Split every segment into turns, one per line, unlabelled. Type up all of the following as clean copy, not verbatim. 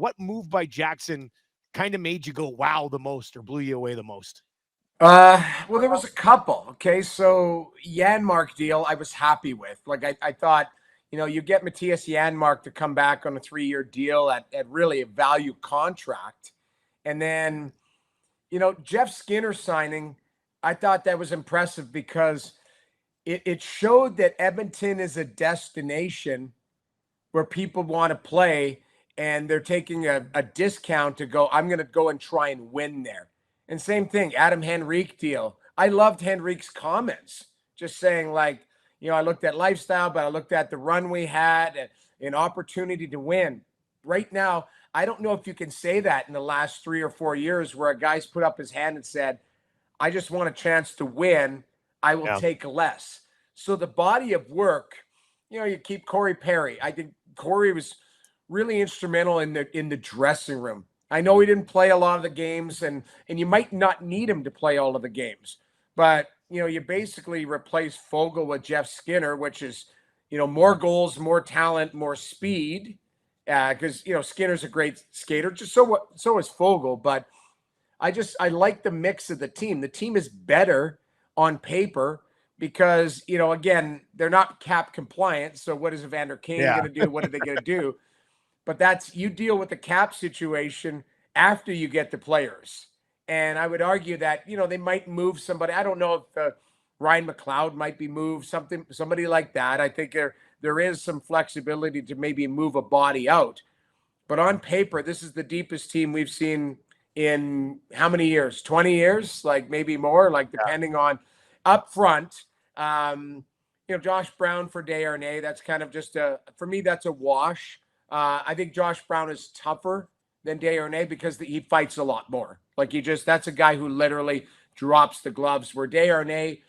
what move by Jackson kind of made you go wow the most or blew you away the most?
Well, there was a couple. Okay, so Janmark deal I was happy with. Like I thought, you get Matthias Janmark to come back on a 3-year deal at really a value contract. And then, Jeff Skinner signing, I thought that was impressive because it showed that Edmonton is a destination where people want to play, and they're taking a discount to go, I'm going to go and try and win there. And same thing, Adam Henrique deal. I loved Henrique's comments, just saying like, I looked at lifestyle, but I looked at the run we had and an opportunity to win. Right now, I don't know if you can say that in the last 3 or 4 years where a guy's put up his hand and said, I just want a chance to win. I will take less. So the body of work, you keep Corey Perry. I think Corey was really instrumental in the dressing room. I know he didn't play a lot of the games, and you might not need him to play all of the games, but you basically replace Fogle with Jeff Skinner, which is more goals, more talent, more speed. Because Skinner's a great skater, just so is Fogle. But I like the mix of the team. The team is better on paper because again, they're not cap compliant. So what is Evander Kane going to do? What are they going to do? But you deal with the cap situation after you get the players. And I would argue that, they might move somebody. I don't know if Ryan McLeod might be moved, somebody like that. I think there is some flexibility to maybe move a body out. But on paper, this is the deepest team we've seen in how many years? 20 years? Like maybe more, like depending on up front. Josh Brown for Desharnais, that's kind of just for me, that's a wash. I think Josh Brown is tougher than Desharnais because he fights a lot more. Like that's a guy who literally drops the gloves, where Desharnais,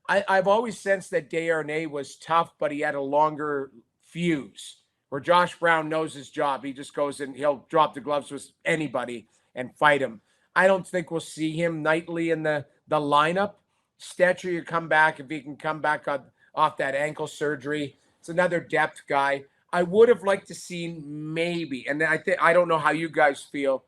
I've always sensed that Desharnais was tough, but he had a longer fuse, where Josh Brown knows his job. He just goes and he'll drop the gloves with anybody and fight him. I don't think we'll see him nightly in the lineup. Stetcher, you come back, if he can come back off that ankle surgery. It's another depth guy. I would have liked to see maybe, and I don't know how you guys feel,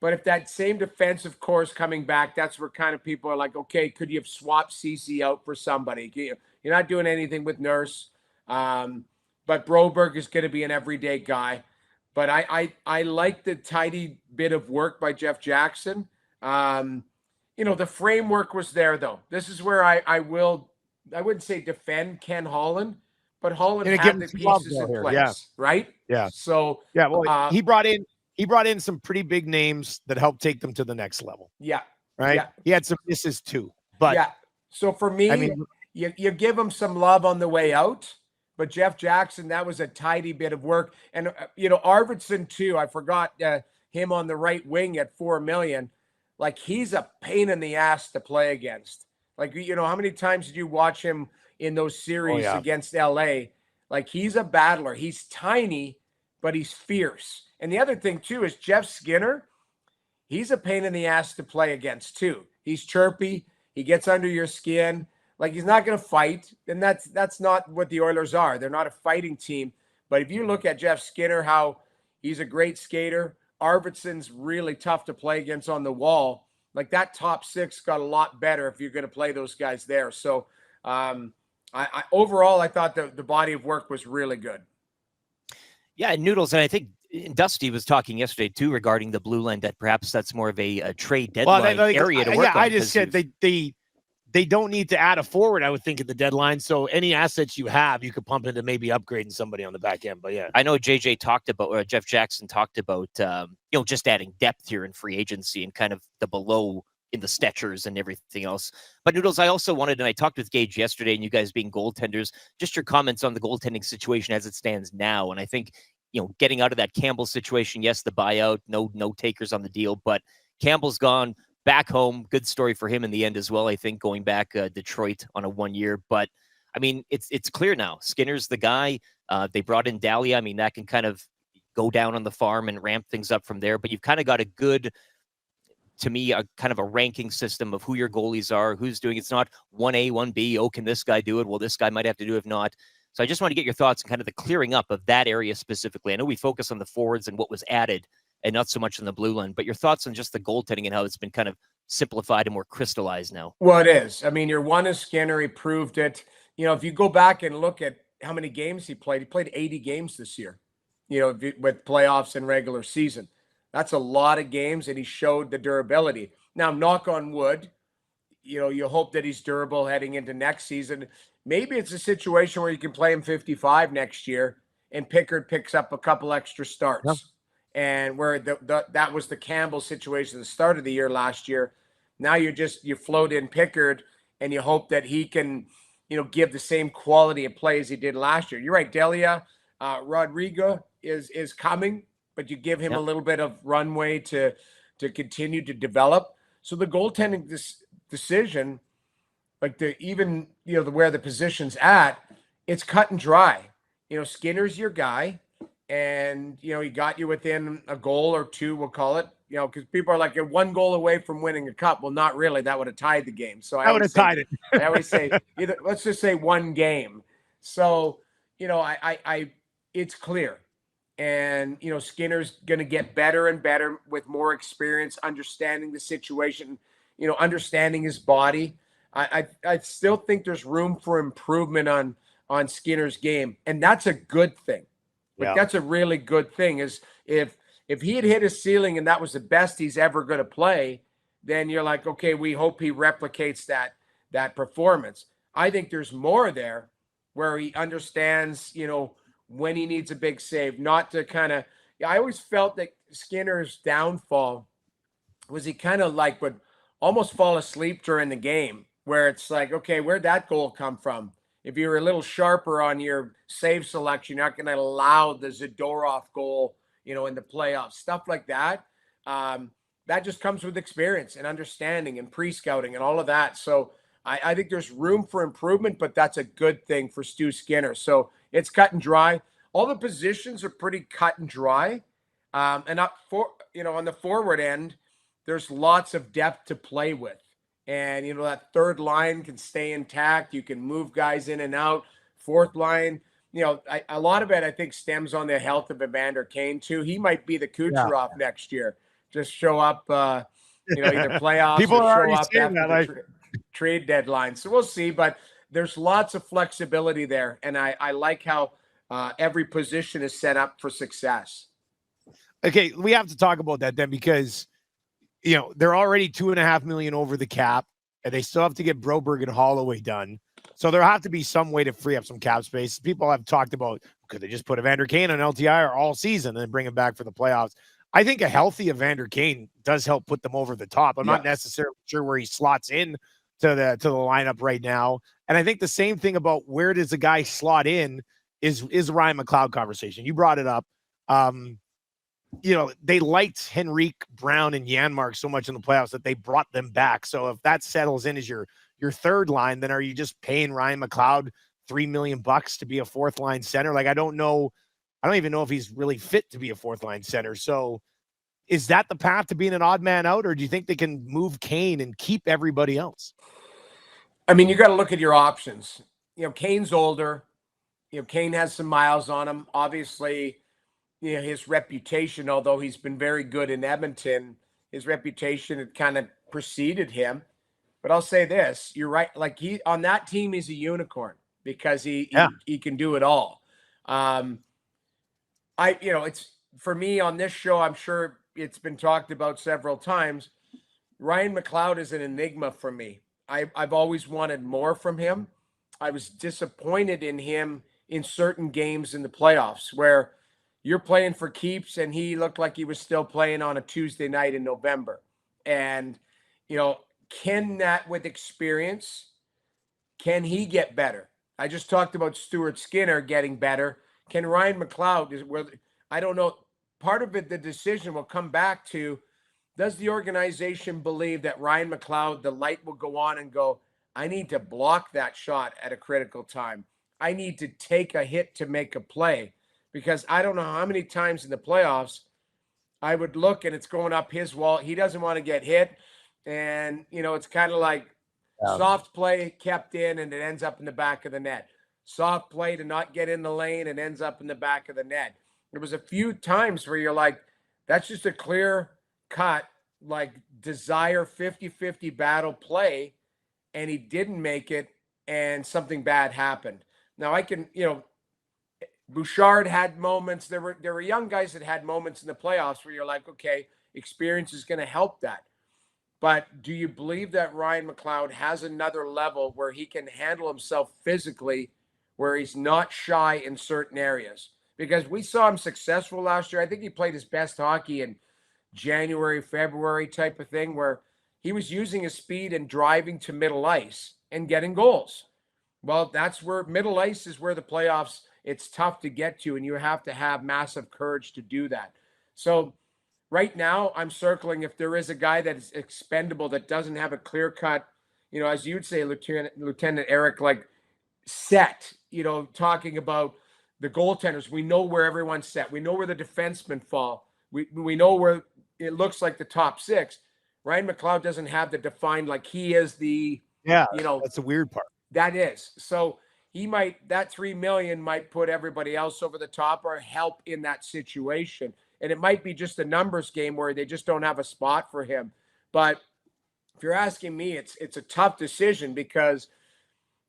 but if that same defensive core is coming back, that's where kind of people are like, okay, could you have swapped CC out for somebody? You're not doing anything with Nurse, but Broberg is going to be an everyday guy. But I like the tidy bit of work by Jeff Jackson. The framework was there, though. This is where I wouldn't say defend Ken Holland, but Holland had the pieces in place, right?
Yeah.
So
well, he brought in some pretty big names that helped take them to the next level.
Yeah.
Right.
Yeah.
He had some misses too, but
So for me, you give him some love on the way out, but Jeff Jackson, that was a tidy bit of work. And Arvidsson too. I forgot him on the right wing at $4 million. Like, he's a pain in the ass to play against. Like, how many times did you watch him in those series against LA? Like, he's a battler. He's tiny, but he's fierce. And the other thing too is Jeff Skinner, he's a pain in the ass to play against too. He's chirpy. He gets under your skin. Like, he's not going to fight. And that's not what the Oilers are. They're not a fighting team. But if you look at Jeff Skinner, how he's a great skater, Arvidsson's really tough to play against on the wall. Like, that top six got a lot better if you're going to play those guys there. So overall, I thought the body of work was really good.
Yeah, Noodles, and I think Dusty was talking yesterday too regarding the blue line, that perhaps that's more of a trade deadline area to work on.
I just said they don't need to add a forward, I would think, at the deadline. So any assets you have, you could pump into maybe upgrading somebody on the back end. But yeah,
I know JJ talked about, or Jeff Jackson talked about, just adding depth here in free agency and kind of the below in the Stetchers and everything else. But Noodles, I also wanted, and I talked with Gage yesterday, and you guys being goaltenders, just your comments on the goaltending situation as it stands now. And I think, getting out of that Campbell situation, yes, the buyout, no takers on the deal, but Campbell's gone back home. Good story for him in the end as well, I think, going back Detroit on a 1 year. But I mean, it's clear now. Skinner's the guy. They brought in Dahlia. I mean, that can kind of go down on the farm and ramp things up from there. But you've kind of got a good, to me, a kind of a ranking system of who your goalies are, who's doing. It's not 1A, 1B. Oh, can this guy do it? Well, this guy might have to do it. If not, So I just want to get your thoughts on kind of the clearing up of that area specifically. I know we focus on the forwards and what was added and not so much on the blue line, but your thoughts on just the goaltending and how it's been kind of simplified and more crystallized now.
Well, it is. I mean, your one is Skinner. He proved it. You know, if you go back and look at how many games he played 80 games this year, you know, with playoffs and regular season. That's a lot of games, and he showed the durability. Now, knock on wood, you know, you hope that he's durable heading into next season. Maybe it's a situation where you can play him 55 next year and Pickard picks up a couple extra starts.
Yep.
And where that was the Campbell situation at the start of the year last year. Now you float in Pickard and you hope that he can, you know, give the same quality of play as he did last year. You're right, Delia. Rodrigo is coming, but you give him a little bit of runway to continue to develop. So the goaltending decision, like even, you know, where the position's at, it's cut and dry. You know, Skinner's your guy, and, you know, he got you within a goal or two, we'll call it, you know, because people are like, you're one goal away from winning a cup. Well, not really. That would have tied the game. So I would have tied it. I always say, either, let's just say one game. So, you know, I it's clear. And, you know, Skinner's going to get better and better with more experience, understanding the situation, you know, understanding his body. I still think there's room for improvement on Skinner's game. And that's a good thing. Like, that's a really good thing. Is if he had hit his ceiling and that was the best he's ever going to play, then you're like, okay, we hope he replicates that performance. I think there's more there where he understands, you know, when he needs a big save, not to kind of, I always felt that Skinner's downfall was he kind of like would almost fall asleep during the game, where it's like, okay, where'd that goal come from? If you're a little sharper on your save selection, you're not going to allow the Zadorov goal, you know, in the playoffs, stuff like that. That just comes with experience and understanding and pre-scouting and all of that. So I think there's room for improvement, but that's a good thing for Stu Skinner. So it's cut and dry. All the positions are pretty cut and dry. And up for, you know, on the forward end, there's lots of depth to play with. And, you know, that third line can stay intact. You can move guys in and out. Fourth line, you know, a lot of it, I think, stems on the health of Evander Kane, too. He might be the Kucherov next year. Just show up, you know, either playoffs
People
or
are
show up
saying
after
that,
the trade deadline. So we'll see. But there's lots of flexibility there. And I like how every position is set up for success.
Okay, we have to talk about that then, because, you know, they're already $2.5 million over the cap, and they still have to get Broberg and Holloway done. So there have to be some way to free up some cap space. People have talked about, could they just put Evander Kane on LTIR all season and then bring him back for the playoffs? I think a healthy Evander Kane does help put them over the top. I'm not necessarily sure where he slots in to the lineup right now. And I think the same thing about where does a guy slot in is Ryan McLeod conversation. You brought it up. You know, they liked Henrique, Brown, and Janmark so much in the playoffs that they brought them back. So if that settles in as your third line, then are you just paying Ryan McLeod $3 million to be a fourth line center? Like, I don't even know if he's really fit to be a fourth line center. So is that the path to being an odd man out, or do you think they can move Kane and keep everybody else?
I mean, you got to look at your options. You know, Kane's older. You know, Kane has some miles on him. Obviously, you know, his reputation, although he's been very good in Edmonton, his reputation had kind of preceded him. But I'll say this, you're right. Like, he on that team, he's a unicorn because he can do it all. You know, it's for me on this show, I'm sure it's been talked about several times. Ryan McLeod is an enigma for me. I've always wanted more from him. I was disappointed in him in certain games in the playoffs where you're playing for keeps and he looked like he was still playing on a Tuesday night in November. And, you know, can that with experience, can he get better? I just talked about Stuart Skinner getting better. Can Ryan McLeod, I don't know. Part of it, the decision will come back to, does the organization believe that Ryan McLeod, the light will go on and go, I need to block that shot at a critical time. I need to take a hit to make a play. Because I don't know how many times in the playoffs I would look and it's going up his wall. He doesn't want to get hit. And, you know, it's kind of like soft play kept in and it ends up in the back of the net. soft play to not get in the lane and ends up in the back of the net. There was a few times where you're like, that's just a clear cut, like desire 50-50 battle play, and he didn't make it, and something bad happened. Now I can, Bouchard had moments. There were young guys that had moments in the playoffs where you're like, okay, experience is going to help that. But do you believe that Ryan McLeod has another level where he can handle himself physically, where he's not shy in certain areas? Because we saw him successful last year. I think he played his best hockey in January, February type of thing, where he was using his speed and driving to middle ice and getting goals. Well, that's where middle ice is where the playoffs, it's tough to get to, and you have to have massive courage to do that. So right now, I'm circling if there is a guy that is expendable that doesn't have a clear cut, as you'd say, Lieutenant Eric, like set, talking about the goaltenders. We know where everyone's set. We know where the defensemen fall. We know where it looks like the top six. Ryan McLeod doesn't have the defined, like he is the,
that's the weird part.
That is. So he might, that $3 million might put everybody else over the top or help in that situation. And it might be just a numbers game where they just don't have a spot for him. But if you're asking me, it's a tough decision because,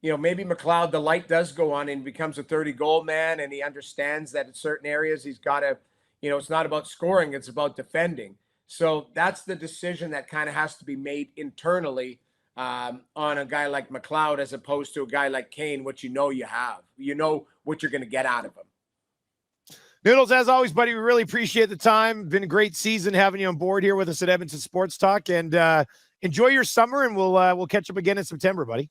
maybe McLeod, the light does go on and becomes a 30-goal man, and he understands that in certain areas he's got to, it's not about scoring, it's about defending. So that's the decision that kind of has to be made internally on a guy like McLeod as opposed to a guy like Kane, which you have. You know what you're going to get out of him.
Noodles, as always, buddy, we really appreciate the time. Been a great season having you on board here with us at Edmonton Sports Talk, and enjoy your summer, and we'll catch up again in September, buddy.